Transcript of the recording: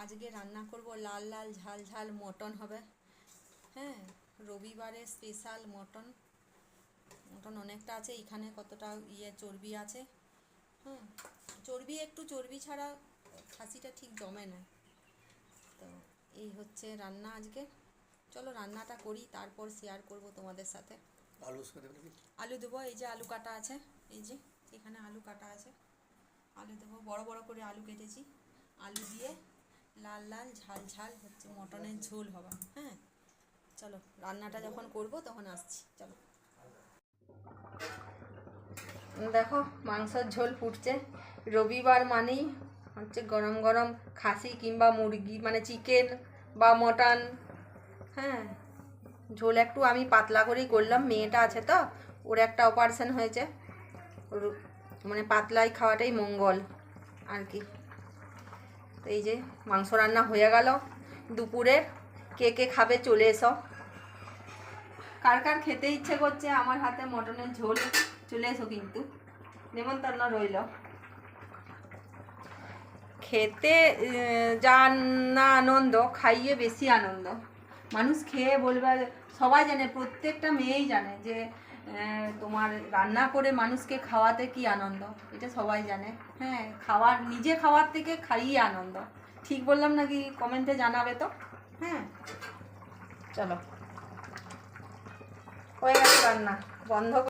আজকে রান্না করব লাল লাল ঝাল ঝাল মটন হবে। হ্যাঁ, রবিবারে স্পেশাল মটন। মটন অনেকটা আছে, এখানে কতটা চর্বি আছে। হ্যাঁ, চর্বি ছাড়া খাসিটা ঠিক জমে না। তো এই হচ্ছে রান্না আজকে। চলো রান্নাটা করি, তারপর শেয়ার করব তোমাদের সাথে। আলু দেবো, এই যে আলু কাটা আছে, এই যে এখানে আলু কাটা আছে। আলু দেবো, বড় বড় করে আলু কেটেছি। আলু দিয়ে লাল লাল ঝাল ঝাল হচ্ছে মটনের ঝোল হবে। হ্যাঁ, চলো রান্নাটা যখন করব তখন আসছি। চলো দেখো, মাংসের ঝোল ফুটছে। রবিবার মানেই হচ্ছে গরম গরম খাসি কিংবা মুরগি, মানে চিকেন বা মটন। হ্যাঁ, ঝোল একটু আমি পাতলা করেই করলাম, মেয়েটা আছে তো, ওর একটা অপারেশন হয়েছে, ওর মানে পাতলাই খাওয়াটাই মঙ্গল আর কি। তো এই যে মাংস রান্না হয়ে গেল দুপুরের। কে কে খাবে চলে এসো। কার কার খেতে ইচ্ছে করছে আমার হাতে মটনের ঝোল, চলে এসো কিন্তু, নেমন্তন্ন রইল। খেতে যা না আনন্দ, খাইয়ে বেশি আনন্দ। মানুষ খেয়ে বলবে, সবাই জানে, প্রত্যেকটা মেয়েই জানে যে তোমার রান্না করে মানুষকে খাওয়াতে কি আনন্দ, এটা সবাই জানে। হ্যাঁ, নিজে খাওয়ার থেকে খাইয়ে আনন্দ। ঠিক বললাম নাকি কমেন্টে জানাবে তো। হ্যাঁ, চলো হয়ে গেছে রান্না, বন্ধ।